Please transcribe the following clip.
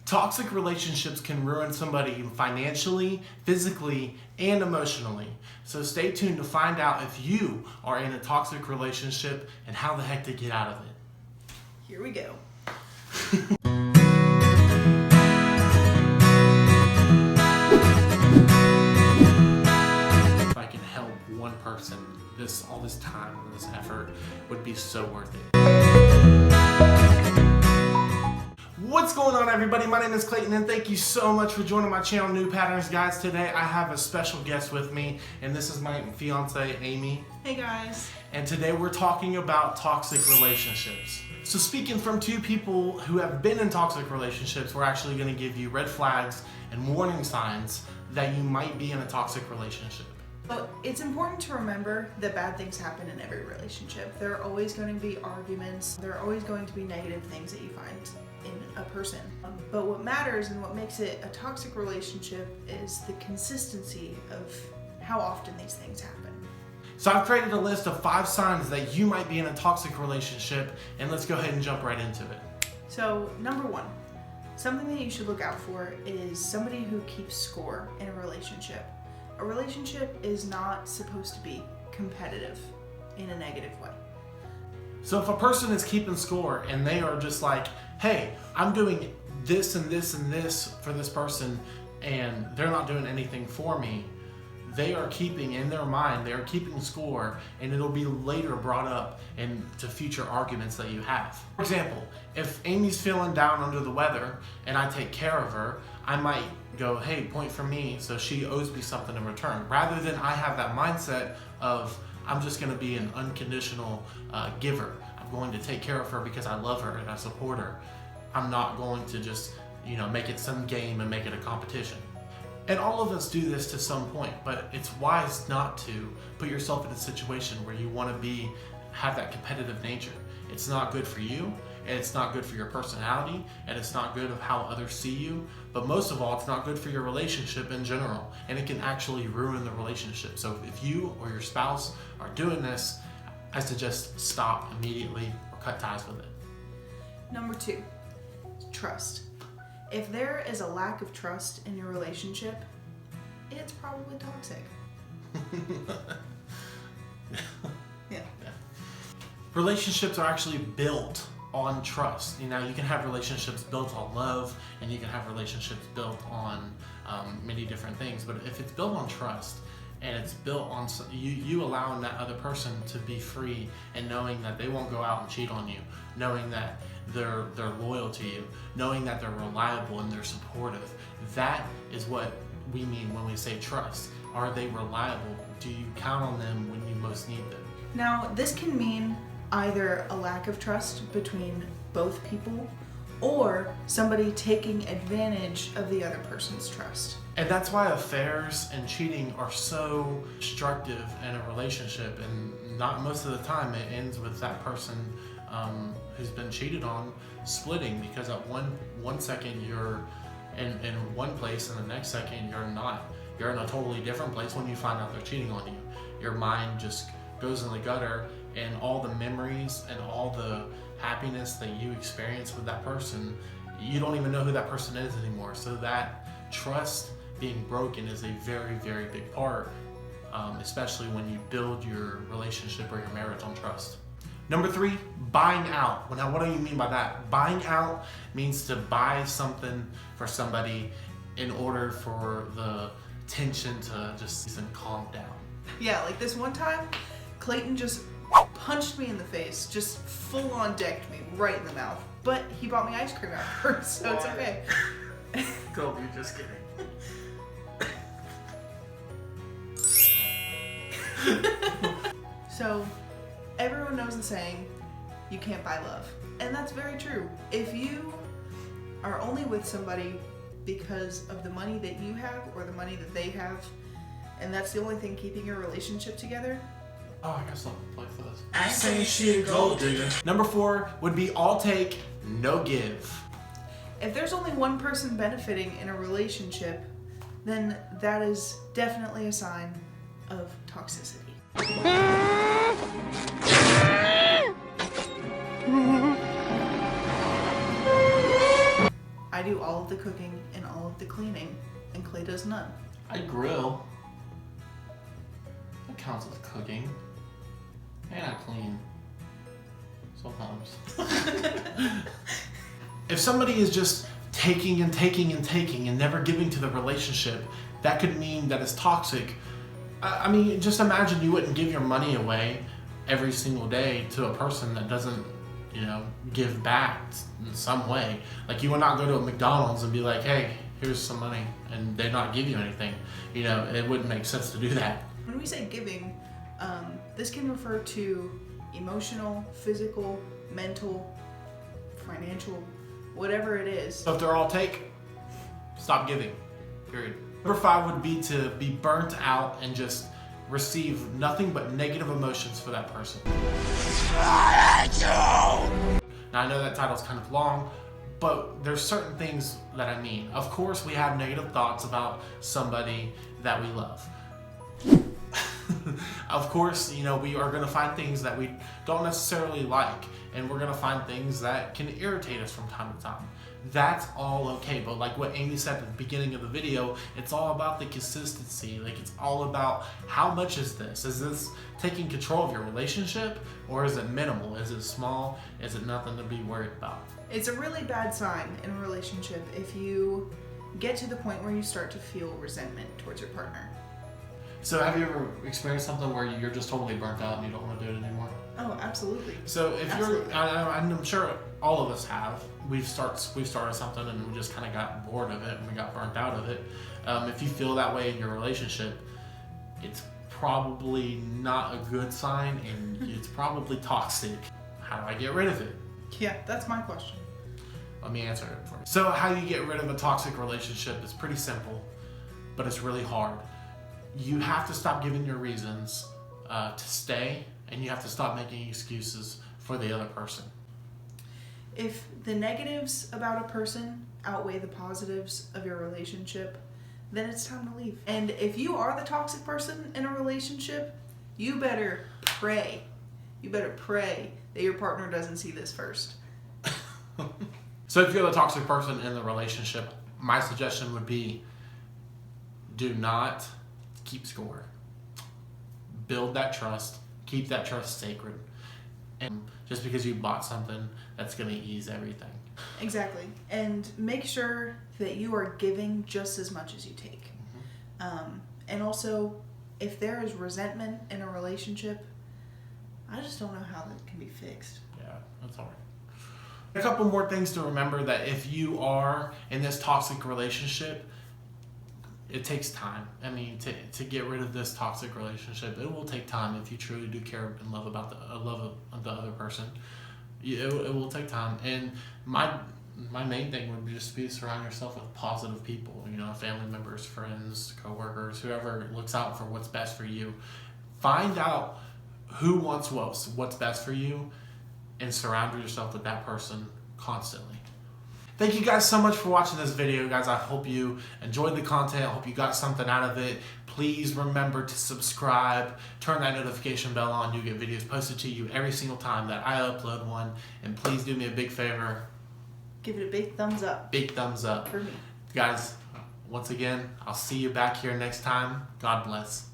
Toxic relationships can ruin somebody financially, physically, and emotionally. So stay tuned to find out if you are in a toxic relationship and how the heck to get out of it. Here we go. If I can help one person, all this time and this effort would be so worth it. What's going on, everybody? My name is Clayton and thank you so much for joining my channel, New Patterns Guys. Today I have a special guest with me, and this is my fiance, Amy. Hey guys. And today we're talking about toxic relationships. So speaking from two people who have been in toxic relationships, we're actually going to give you red flags and warning signs that you might be in a toxic relationship. But it's important to remember that bad things happen in every relationship. There are always going to be arguments. There are always going to be negative things that you find in a person. But what matters and what makes it a toxic relationship is the consistency of how often these things happen. So I've created a list of 5 signs that you might be in a toxic relationship, and let's go ahead and jump right into it. So number 1, something that you should look out for is somebody who keeps score in a relationship. A relationship is not supposed to be competitive in a negative way. So if a person is keeping score and they are just like, hey, I'm doing this and this and this for this person and they're not doing anything for me, they are keeping in their mind, they are keeping score, and it'll be later brought up into future arguments that you have. For example, if Amy's feeling down under the weather and I take care of her, I might go, hey, point for me, so she owes me something in return. Rather than I have that mindset of, I'm just gonna be an unconditional giver. I'm going to take care of her because I love her and I support her. I'm not going to just, make it some game and make it a competition. And all of us do this to some point, but it's wise not to put yourself in a situation where you want to have that competitive nature. It's not good for you, and it's not good for your personality, and it's not good of how others see you, but most of all, it's not good for your relationship in general, and it can actually ruin the relationship. So if you or your spouse are doing this, I suggest stop immediately or cut ties with it. Number 2, trust. If there is a lack of trust in your relationship, it's probably toxic. Yeah. Relationships are actually built on trust. You can have relationships built on love, and you can have relationships built on many different things. But if it's built on trust, and it's built on you allowing that other person to be free and knowing that they won't go out and cheat on you, knowing that they're loyal to you, knowing that they're reliable and they're supportive. That is what we mean when we say trust. Are they reliable? Do you count on them when you most need them? Now, this can mean either a lack of trust between both people or somebody taking advantage of the other person's trust. And that's why affairs and cheating are so destructive in a relationship, and not most of the time it ends with that person who's been cheated on splitting, because at one second you're in one place and the next second you're not. You're in a totally different place when you find out they're cheating on you. Your mind just goes in the gutter, and all the memories and all the happiness that you experience with that person, you don't even know who that person is anymore. So that trust being broken is a very, very big part, especially when you build your relationship or your marriage on trust. Number 3, buying out. Now, what do you mean by that? Buying out means to buy something for somebody in order for the tension to just calm down. Yeah, like this one time, Clayton just punched me in the face, just full on decked me right in the mouth. But he bought me ice cream afterwards, so it's okay. Kobe, you're just kidding. So, everyone knows the saying, you can't buy love. And that's very true. If you are only with somebody because of the money that you have or the money that they have, and that's the only thing keeping your relationship together, I guess I'll play for this. I say she a gold digger. Number 4 would be all take, no give. if there's only one person benefiting in a relationship, then that is definitely a sign of toxicity. I do all of the cooking and all of the cleaning, and Clay does none. I grill. That counts as cooking. And I clean. Sometimes. If somebody is just taking and taking and taking and never giving to the relationship, that could mean that it's toxic. I mean, just imagine you wouldn't give your money away every single day to a person that doesn't, give back in some way. Like, you would not go to a McDonald's and be like, hey, here's some money, and they not give you anything. It wouldn't make sense to do that. When we say giving, this can refer to emotional, physical, mental, financial, whatever it is. So if they're all take, stop giving, period. Number 5 would be to be burnt out and just receive nothing but negative emotions for that person. Now, I know that title's kind of long, but there's certain things that I mean. Of course, we have negative thoughts about somebody that we love. Of course, we are going to find things that we don't necessarily like, and we're going to find things that can irritate us from time to time. That's all okay, but like what Amy said at the beginning of the video, it's all about the consistency. Like, it's all about how much is this? Is this taking control of your relationship, or is it minimal? Is it small? Is it nothing to be worried about? It's a really bad sign in a relationship if you get to the point where you start to feel resentment towards your partner. So have you ever experienced something where you're just totally burnt out and you don't want to do it anymore? Oh, absolutely. So if I'm sure all of us have. We've started something and we just kind of got bored of it and we got burnt out of it. If you feel that way in your relationship, it's probably not a good sign and it's probably toxic. How do I get rid of it? Yeah, that's my question. Let me answer it for you. So how you get rid of a toxic relationship is pretty simple, but it's really hard. You have to stop giving your reasons to stay, and you have to stop making excuses for the other person. If the negatives about a person outweigh the positives of your relationship, then it's time to leave. And if you are the toxic person in a relationship, you better pray. You better pray that your partner doesn't see this first. So if you're the toxic person in the relationship, my suggestion would be do not keep score. Build that trust. Keep that trust sacred. And just because you bought something, that's going to ease everything. Exactly. And make sure that you are giving just as much as you take. Mm-hmm. And also, if there is resentment in a relationship, I just don't know how that can be fixed. Yeah, that's hard. A couple more things to remember, that if you are in this toxic relationship, it takes time. I mean, to get rid of this toxic relationship, it will take time if you truly do care and love about the other person. It will take time. And my main thing would just be surround yourself with positive people. Family members, friends, coworkers, whoever looks out for what's best for you. Find out who wants what's best for you, and surround yourself with that person constantly. Thank you guys so much for watching this video, guys. I hope you enjoyed the content. I hope you got something out of it. Please remember to subscribe, turn that notification bell on. You get videos posted to you every single time that I upload one. And please do me a big favor. Give it a big thumbs up. Big thumbs up. For me. Guys, once again, I'll see you back here next time. God bless.